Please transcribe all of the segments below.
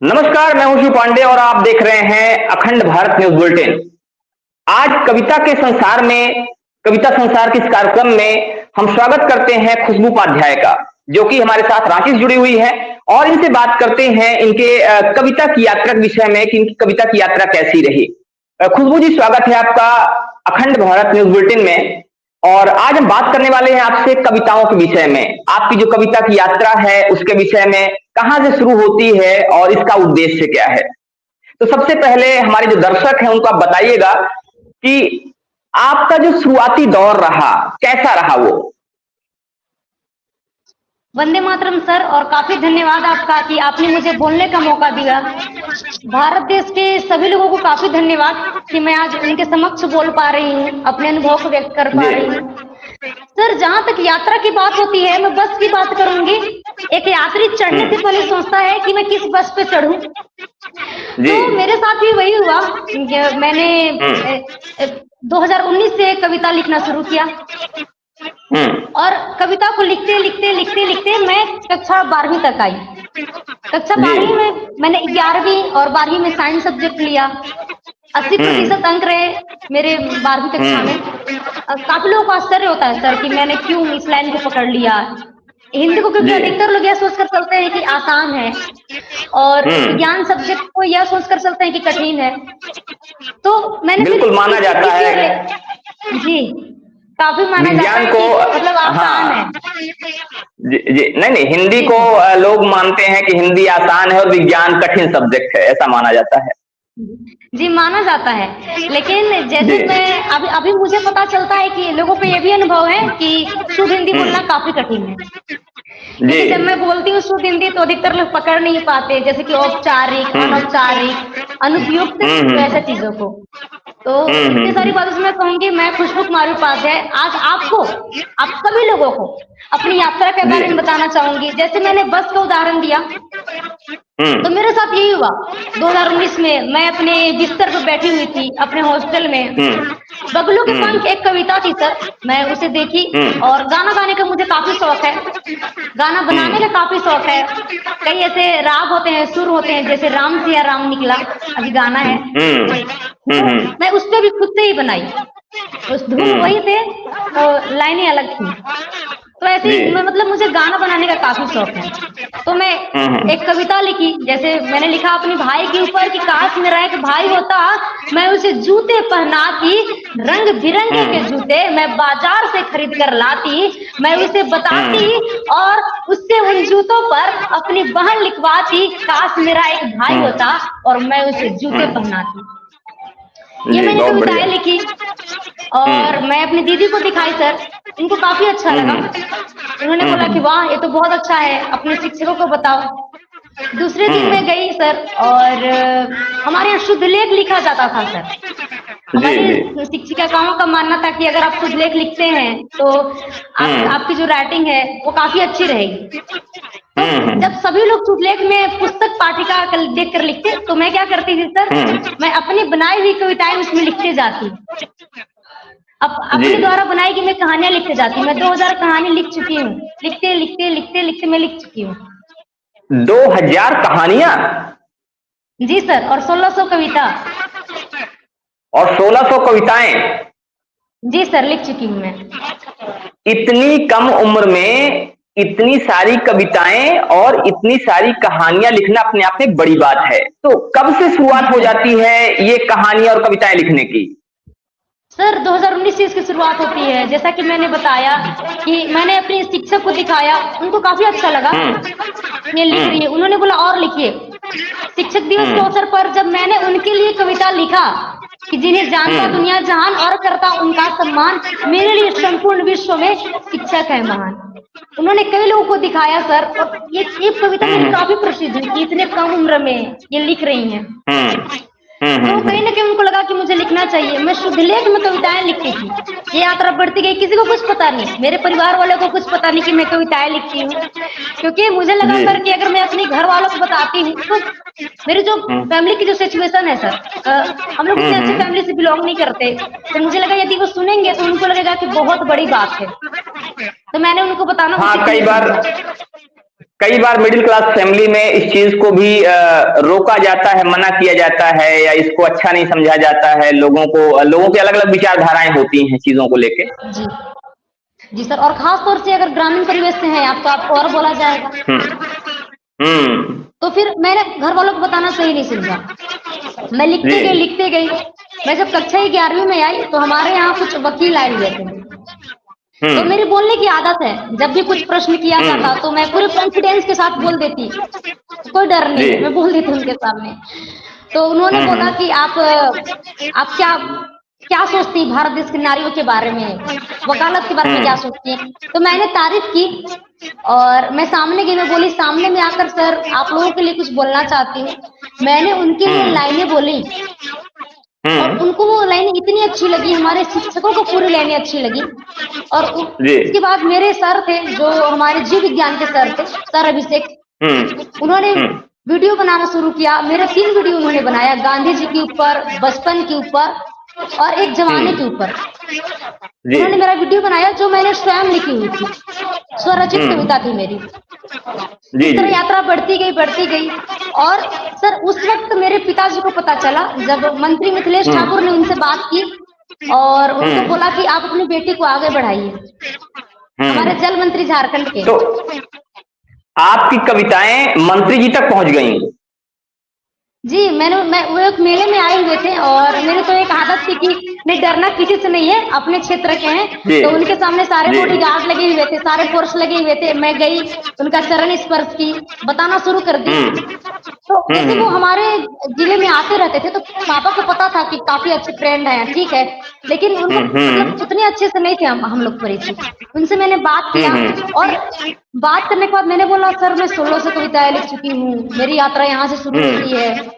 नमस्कार, मैं हूं शिव पांडे और आप देख रहे हैं अखंड भारत न्यूज बुलेटिन। आज कविता के संसार में, कविता संसार के इस कार्यक्रम में हम स्वागत करते हैं खुशबू उपाध्याय का, जो कि हमारे साथ रांची से जुड़ी हुई है और इनसे बात करते हैं इनके कविता की यात्रा के विषय में कि इनकी कविता की यात्रा कैसी रही। खुशबू जी, स्वागत है आपका अखंड भारत न्यूज बुलेटिन में। और आज हम बात करने वाले हैं आपसे कविताओं के विषय में, आपकी जो कविता की यात्रा है उसके विषय में, कहां से शुरू होती है और इसका उद्देश्य क्या है। तो सबसे पहले हमारे जो दर्शक हैं उनको आप बताइएगा कि आपका जो शुरुआती दौर रहा कैसा रहा वो। वंदे मातरम सर, और काफी धन्यवाद आपका कि आपने मुझे बोलने का मौका दिया। भारत देश के सभी लोगों को काफी धन्यवाद कि मैं आज उनके समक्ष बोल पा रही हूँ, अपने अनुभव को व्यक्त कर पा रही हूँ। सर, जहाँ तक यात्रा की बात होती है, मैं बस की बात करूंगी। एक यात्री चढ़ने से पहले सोचता है कि मैं किस बस पे चढ़ूं। तो मेरे साथ भी वही हुआ। मैंने 2019 से कविता लिखना शुरू किया और कविता को लिखते लिखते लिखते लिखते मैं कक्षा 12वीं तक आई। कक्षा 12वीं में मैंने 11वीं और 12वीं में साइंस सब्जेक्ट लिया। 80% अंक रहे मेरे 12वीं कक्षा में। काफी लोगों को आश्चर्य होता है सर कि मैंने क्यों इस लाइन को पकड़ लिया। हिंदी को क्योंकि अधिकतर लोग यह सोचकर चलते हैं कि आसान है और विज्ञान सब्जेक्ट को यह सोचकर चलते हैं कि कठिन है। तो मैंने बिल्कुल माना जाता है जी, काफी माना जाता है कि मतलब आसान है। जी, नहीं, हिंदी को लोग मानते हैं कि हिंदी आसान है और विज्ञान कठिन सब्जेक्ट है, ऐसा माना जाता है। जी, माना जाता है, लेकिन जैसे मैं अभी मुझे पता चलता है कि लोगों को ये भी अनुभव है कि शुद्ध हिंदी बोलना काफी कठिन है। क्योंकि जब मैं बोलती हूँ शुद्ध हिंदी तो अधिकतर लोग पकड़ नहीं पाते, जैसे कि औपचारिक, अनौपचारिक, अनुपयुक्त ऐसे चीजों को। तो इतनी सारी बातों से मैं कहूंगी, मैं खुशबू कुमारी उपाध्याय आज आप सभी लोगों को अपनी यात्रा के बारे में बताना चाहूंगी। जैसे मैंने बस का उदाहरण दिया, तो मेरे साथ यही हुआ। 2019 में मैं अपने बिस्तर पर बैठी हुई थी अपने हॉस्टल में। बगलों के पंख एक कविता थी सर, मैं उसे देखी और गाना गाने का मुझे काफी शौक है, गाना बनाने का काफी शौक है। कई ऐसे राग होते हैं, सुर होते हैं, जैसे राम सिया राम निकला अभी गाना है, मैं उस पर भी खुद से ही बनाई। उस धुन वही थे और लाइनें अलग थी। तो ऐसे ही मतलब मुझे गाना बनाने का काफी शौक है। तो मैं एक कविता लिखी, जैसे मैंने लिखा अपने भाई के ऊपर कि काश मेरा एक भाई होता, मैं उसे जूते पहनाती, रंग बिरंगे के जूते मैं बाजार से खरीद कर लाती, मैं उसे बताती और उससे उन जूतों पर अपनी बहन लिखवाती, काश मेरा एक भाई होता और मैं उसे जूते पहनाती। ये मैंने कविताएं लिखी और मैं अपनी दीदी को दिखाई सर, इनको काफी अच्छा लगा। उन्होंने बोला कि वाह, ये तो बहुत अच्छा है, अपने शिक्षकों को बताओ। दूसरे दिन मैं गई सर और हमारे यहाँ शुद्ध लेख लिखा जाता था सर। हमारी शिक्षिकाओं का मानना था कि अगर आप शुद्ध लेख लिखते हैं तो आपकी जो राइटिंग है वो काफी अच्छी रहेगी। तो जब सभी लोग शुद्धलेख में पुस्तक पाठिका देख कर लिखते, तो मैं क्या करती थी सर, मैं अपनी बनाई हुई कविताएं उसमें लिखते जाती। अब अपने द्वारा बनाई गई मैं कहानियां लिखते जाती। मैं 2000 कहानी लिख चुकी हूँ। लिखते लिखते लिखते लिखते मैं लिख चुकी हूँ 2000 कहानियां। जी सर, और 1600 कविता और 1600 कविताएं। जी सर, लिख चुकी हूँ मैं। इतनी कम उम्र में इतनी सारी कविताएं और इतनी सारी कहानियां लिखना अपने आप में बड़ी बात है। तो कब से शुरुआत हो जाती है ये कहानियां और कविताएं लिखने की? सर 2019 से इसकी शुरुआत होती है। जैसा कि मैंने बताया कि मैंने अपने शिक्षक को दिखाया, उनको काफी अच्छा लगा ये लिख रही है। उन्होंने बोला और लिखिए। शिक्षक दिवस के अवसर पर जब मैंने उनके लिए कविता लिखा कि जिन्हें जानता दुनिया जहान और करता उनका सम्मान, मेरे लिए संपूर्ण विश्व में शिक्षक है महान। उन्होंने कई लोगों को दिखाया सर, और ये कविता मेरी काफी प्रसिद्ध हुई कि इतने कम उम्र में ये लिख रही हैं। तो कहीं ना कहीं उनको लगा कि मुझे लिखना चाहिए। मैं शुद्धलेख में कविताएं लिखती थी। ये यात्रा बढ़ती गई, किसी को कुछ पता नहीं, मेरे परिवार वालों को कुछ पता नहीं कि मैं कविताएं लिखती हूँ, क्योंकि मुझे लगा सर कि अगर मैं अपने घर वालों को बताती हूँ तो मेरी जो फैमिली की जो सिचुएशन है सर, हम लोग किसी अच्छी फैमिली से बिलोंग नहीं करते, तो मुझे लगा यदि वो सुनेंगे तो उनको लगेगा कि बहुत बड़ी बात है। तो मैंने उनको बताना कई बार मिडिल क्लास फैमिली में इस चीज को भी रोका जाता है, मना किया जाता है, या इसको अच्छा नहीं समझा जाता है। लोगों की अलग अलग विचारधाराएं होती हैं चीजों को लेके। जी जी सर, और खास तौर से अगर ग्रामीण परिवेश से है आप तो आपको और बोला जाएगा। हम्म। तो फिर मैंने घर वालों को बताना सही नहीं समझा। मैं लिखते गई। मैं जब कक्षा 11वीं में आई तो हमारे यहाँ कुछ वकील आए हुए थे। तो मेरी बोलने की आदत है, जब भी कुछ प्रश्न किया जाता तो मैं पूरे कॉन्फिडेंस के साथ बोल देती, कोई डर नहीं, मैं बोल देती उनके सामने। तो उन्होंने बोला कि आप क्या सोचती भारत देश की नारियों के बारे में, वकालत के बारे में क्या सोचती हैं। तो मैंने तारीफ की और मैं सामने गई, मैं बोली सामने में आकर सर आप लोगों के लिए कुछ बोलना चाहती हूँ। मैंने उनके लिए लाइनें बोली और उनको वो लाइनें इतनी अच्छी लगी, हमारे शिक्षकों को पूरी लाइनें अच्छी लगी। और उसके बाद मेरे सर थे जो हमारे जीव विज्ञान के सर थे, सर अभिषेक, उन्होंने वीडियो बनाना शुरू किया। मेरे 3 वीडियो उन्होंने बनाया, गांधी जी के ऊपर, बचपन के ऊपर और एक जमाने के ऊपर। उन्होंने मेरा वीडियो बनाया जो मैंने स्वयं लिखी हुई थी, स्वरचित कविता थी मेरी। इस तरह यात्रा बढ़ती गई। और सर उस वक्त मेरे पिताजी को पता चला जब मंत्री मिथिलेश ठाकुर ने उनसे बात की और उनको बोला कि आप अपनी बेटी को आगे बढ़ाइए, हमारे जल मंत्री झारखंड के। तो आपकी कविताएं मंत्री जी तक पहुंच गई? जी, वो एक मेले में आए हुए थे और मेरे तो एक आदत थी कि नहीं डरना किसी से नहीं है, अपने क्षेत्र के हैं। तो उनके सामने सारे बॉडीगार्ड लगे हुए थे, सारे फोर्स लगे हुए थे। मैं गई, उनका चरण स्पर्श की, बताना शुरू कर दी। तो जैसे वो हमारे जिले में आते रहते थे तो पापा को पता था कि काफी अच्छे फ्रेंड हैं, ठीक है, लेकिन उनको मतलब उतने अच्छे से नहीं थे हम लोग परिचित। उनसे मैंने बात किया और बात करने के बाद मैंने बोला सर मैं 16 से कविताएं लिख चुकी हूँ, मेरी यात्रा यहाँ से शुरू होती है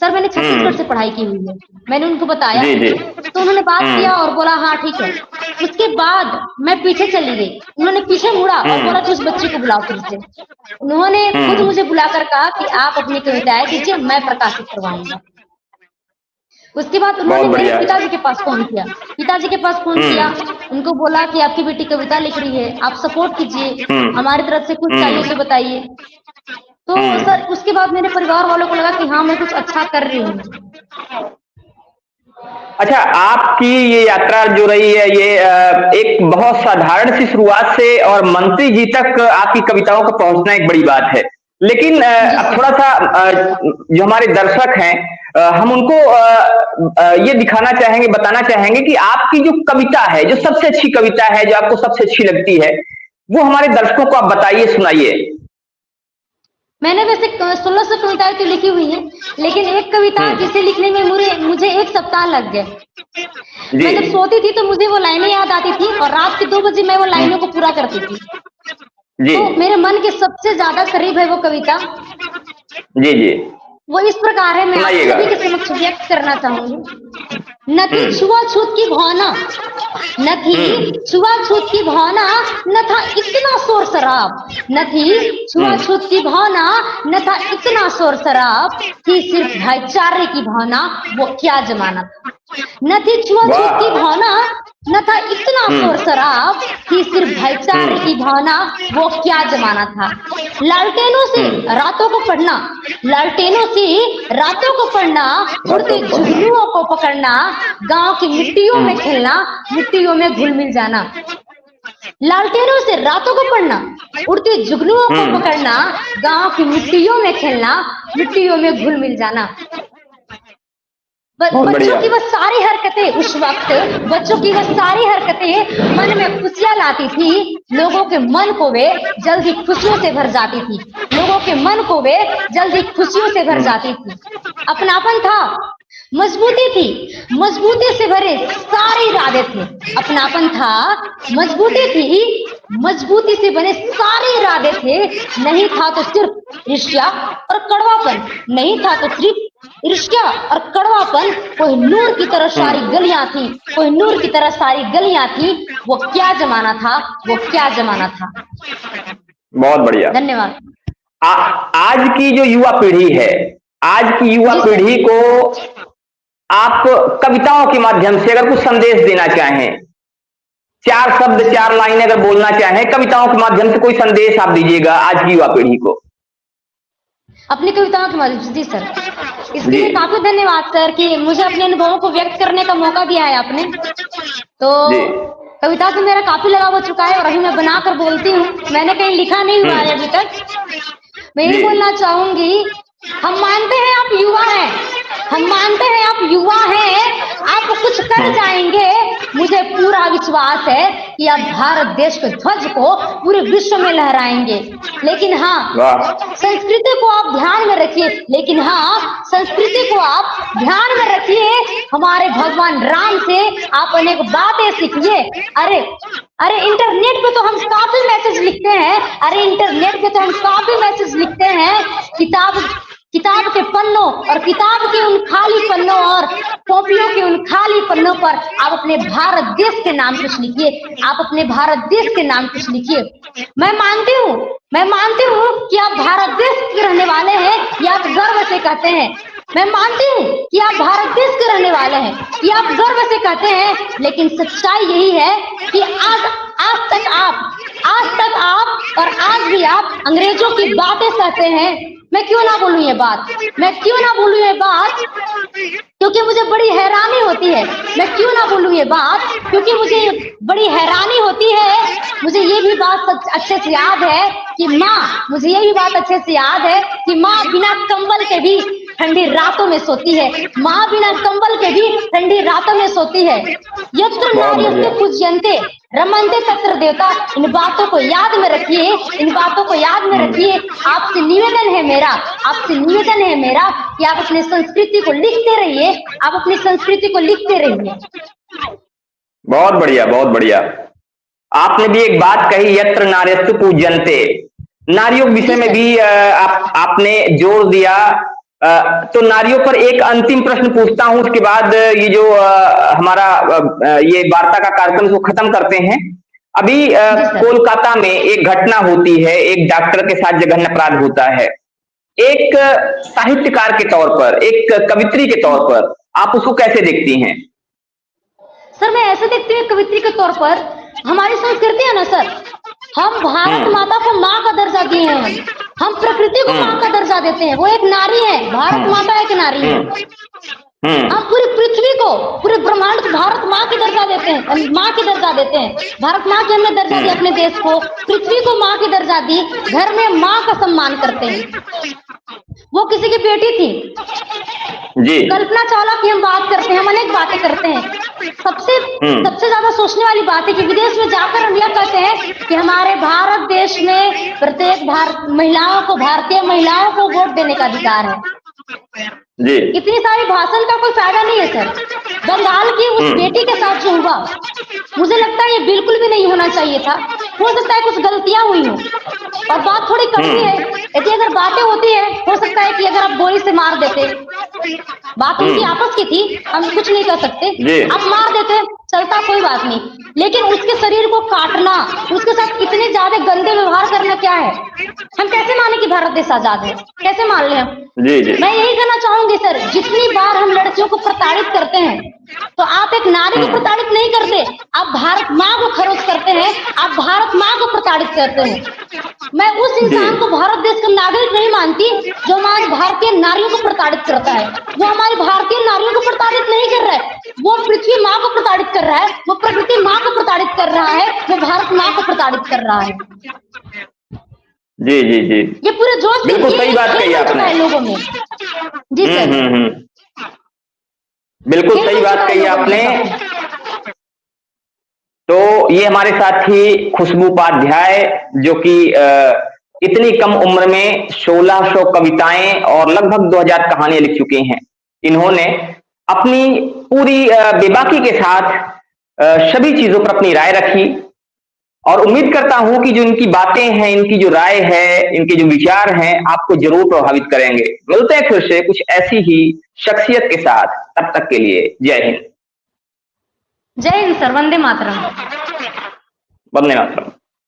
सर, मैंने छत्तीसगढ़ से पढ़ाई की हुई है। मैंने उनको बताया तो उन्होंने बात किया और बोला हाँ ठीक है। उसके बाद मैं पीछे चली गई, उन्होंने पीछे मुड़ा और बोला कि उस बच्चे को बुलाओ फिर से। उन्होंने खुद मुझे बुलाकर कहा कि आप अपनी कविताएं दीजिए, मैं प्रकाशित करवाऊंगा। उसके बाद उन्होंने मेरे पिताजी के पास फोन किया, उनको बोला कि आपकी बेटी कविता लिख रही है, आप सपोर्ट कीजिए, हमारी तरफ से कुछ चाहिए तो बताइए। तो सर उसके बाद मेरे परिवार वालों को लगा कि हाँ मैं कुछ अच्छा कर रही हूँ। अच्छा, आपकी ये यात्रा जो रही है ये एक बहुत साधारण सी शुरुआत से और मंत्री जी तक आपकी कविताओं का पहुंचना एक बड़ी बात है। लेकिन अब थोड़ा सा जो हमारे दर्शक हैं हम उनको ये दिखाना चाहेंगे, बताना चाहेंगे कि आपकी जो कविता है, जो सबसे अच्छी कविता है, जो आपको सबसे अच्छी लगती है, वो हमारे दर्शकों को आप बताइए, सुनाइए। मैंने वैसे 1600 कविताएं तो लिखी हुई हैं, लेकिन एक कविता जिसे लिखने में मुझे 1 सप्ताह लग गया। मैं जब सोती थी तो मुझे वो लाइनें याद आती थी और रात के 2 बजे मैं वो लाइनों को पूरा करती थी। तो मेरे मन के सबसे ज्यादा करीब है वो कविता। जी वो इस प्रकार है, मैं आप सभी के समक्ष व्यक्त करना चाहूंगी। न थी छुआछूत की भावना, न थी छुआछूत की भावना, न था इतना शोर शराब, न थी छुआछूत की भावना, न था इतना शोर शराब, थी सिर्फ भाईचारे की भावना, वो क्या जमाना था। न थी छुआछूत की भावना, न था इतना शोर शराब, थी सिर्फ भाईचारे की भावना, वो क्या जमाना था। लालटेनों से रातों को पढ़ना, लालटेनों से रातों को पढ़ना, उड़ते जुगनुओं को पकड़ना, गांव की मिट्टियों में खेलना, मिट्टियों में घुल मिल जाना। लालटेनों से रातों को पढ़ना, उड़ते जुगनुओं को पकड़ना, गांव की मिट्टियों में खेलना, मिट्टियों में घुल मिल जाना। बच्चों की वह सारी हरकतें उस वक्त, बच्चों की वह सारी हरकतें मन में खुशियां लाती थी, लोगों के मन को वे जल्दी खुशियों से भर जाती थी, लोगों के मन को वे जल्दी खुशियों से भर जाती थी। अपनापन था, मजबूती थी, मजबूती से भरे सारे इरादे थे। अपनापन था, मजबूती थी, मजबूती से बने सारे इरादे थे। नहीं था तो सिर्फ ईर्ष्या और कड़वापन, नहीं था तो सिर्फ ईर्ष्या और कड़वापन। कोई नूर की तरह सारी गलियां थी, कोई नूर की तरह सारी गलियां थी। वो क्या जमाना था, वो क्या जमाना था। बहुत बढ़िया, धन्यवाद। आज की जो युवा पीढ़ी है, आज की युवा पीढ़ी को आप कविताओं के माध्यम से अगर कुछ संदेश देना चाहें 4 शब्द 4 लाइनें अगर बोलना चाहें कविताओं के माध्यम से, कोई संदेश आप दीजिएगा आज की युवा पीढ़ी को अपनी कविताओं के माध्यम से। जी सर, इसके लिए काफी धन्यवाद सर कि मुझे अपने अनुभवों को व्यक्त करने का मौका दिया है आपने। तो कविता से मेरा काफी लगाव हो चुका है और अभी मैं बनाकर बोलती हूँ, मैंने कहीं लिखा नहीं हुआ है अभी तक। मैं ये बोलना चाहूंगी, हम मानते हैं आप युवा हैं, हम मानते हैं आप युवा हैं, आप कुछ कर जाएंगे। मुझे पूरा विश्वास है कि आप भारत देश के ध्वज को पूरे विश्व में लहराएंगे। लेकिन हाँ, संस्कृति को आप ध्यान में रखिए, लेकिन हाँ, संस्कृति को आप ध्यान में रखिए। हमारे भगवान राम से आप अनेक बातें सीखिए। अरे इंटरनेट पे तो हम काफी मैसेज लिखते हैं, अरे इंटरनेट पे तो हम काफी मैसेज लिखते हैं। किताब के पन्नों और किताब के उन खाली पन्नों और कॉपियों के उन खाली पन्नों पर आप अपने भारत देश के नाम कुछ लिखिए, आप अपने भारत देश के नाम कुछ लिखिए। मैं मानती हूँ कि आप भारत देश के रहने वाले हैं, ये आप गर्व से कहते हैं। मैं मानती हूँ कि आप भारत देश के रहने वाले हैं, ये आप गर्व से कहते हैं। लेकिन सच्चाई यही है कि आज तक आप और आज भी आप अंग्रेजों की बातें सहते हैं। मैं क्यों ना बोलूं ये बात, क्योंकि मुझे बड़ी हैरानी होती है। मैं क्यों ना बोलूं ये बात, क्योंकि मुझे बड़ी हैरानी होती है। मुझे ये भी बात अच्छे से याद है कि माँ बिना कंबल के भी ठंडी रातों में सोती है, माँ बिना कंबल के भी ठंडी रातों में सोती है। यत्र नार्यस्तु पूज्यन्ते रमन्ते तत्र देवता। इन बातों को याद में रखिए, आपसे निवेदन है मेरा कि आप अपनी संस्कृति को लिखते रहिए, बहुत बढ़िया। आपने भी एक बात कही, यत्र नार्यस्तु पूज्यन्ते, नारियों के विषय में भी आपने जोर दिया। तो नारियों पर एक अंतिम प्रश्न पूछता हूं, उसके बाद ये जो हमारा ये वार्ता का कार्यक्रम इसको खत्म करते हैं। अभी कोलकाता में एक घटना होती है, एक डॉक्टर के साथ जघन्य अपराध होता है। एक साहित्यकार के तौर पर, एक कवित्री के तौर पर आप उसको कैसे देखती हैं? सर मैं ऐसे देखती हूँ कवित्री के तौर पर, हमारी संस्कृति है ना सर, हम भारत माता को माँ का दर्जा दिए हैं, हम प्रकृति को माँ का दर्जा देते हैं। वो एक नारी है, भारत माता एक नारी है। हम पूरी पृथ्वी को, पूरे ब्रह्मांड को भारत माँ की दर्जा देते हैं, भारत माँ की हमने दर्जा दिया अपने देश को, पृथ्वी को माँ की दर्जा दी, घर में माँ का सम्मान करते हैं। वो किसी की बेटी थी जी। कल्पना चावला की हम बात करते हैं, हम अनेक बातें करते हैं। सबसे ज्यादा सोचने वाली बात है कि विदेश में जाकर हम यह कहते हैं कि हमारे भारत देश में प्रत्येक भारतीय महिलाओं को वोट देने का अधिकार है जी। इतनी सारी भाषण का कोई फायदा नहीं है सर। बंगाल की उस बेटी के साथ जो हुआ, मुझे लगता है ये बिल्कुल भी नहीं होना चाहिए था। हो सकता है कुछ गलतियां हुई हो और बात थोड़ी कड़वी है, यदि अगर बातें होती है हो सकता है कि अगर आप गोली से मार देते, बात उनकी आपस की थी, हम कुछ नहीं कर सकते, आप मार देते चलता, कोई बात नहीं। लेकिन उसके शरीर को काटना, उसके साथ इतने ज्यादा गंदे व्यवहार करना क्या है? हम कैसे माने कि भारत देश आजाद है? कैसे मान लें हम? मैं यही कहना चाहूंगी सर, जितनी बार हम लड़कियों को प्रताड़ित करते हैं, तो आप एक नारी को प्रताड़ित नहीं करते, आप भारत माँ को खरोच करते हैं, आप भारत माँ को प्रताड़ित करते हैं। मैं उस इंसान को भारत देश का नागरिक नहीं मानती जो हमारी भारतीय नारियों को प्रताड़ित करता है। वो हमारी भारतीय नारियों को प्रताड़ित नहीं कर रहा है, वो पृथ्वी माँ को प्रताड़ित कर रहा है, वो प्रकृति माँ को प्रताड़ित कर रहा है, वो भारत माँ को प्रताड़ित कर रहा है। जी जी जी, ये पूरे जोश बिल्कुल सही बात कही आपने लोगों में। जी सर, बिल्कुल सही बात कही आपने। तो ये हमारे साथी खुशबू उपाध्याय, जो कि इतनी कम उम्र में 1600 कविताएं और लगभग 2000 कहानियां लिख चुके हैं। इन्होंने अपनी पूरी बेबाकी के साथ सभी चीजों पर अपनी राय रखी और उम्मीद करता हूं कि जो इनकी बातें हैं, इनकी जो राय है, इनके जो विचार हैं, आपको जरूर प्रभावित करेंगे। मिलते हैं फिर से कुछ ऐसी ही शख्सियत के साथ, तब तक के लिए जय हिंद। जय हिंद सर, वंदे मातरम। वंदे मातरम।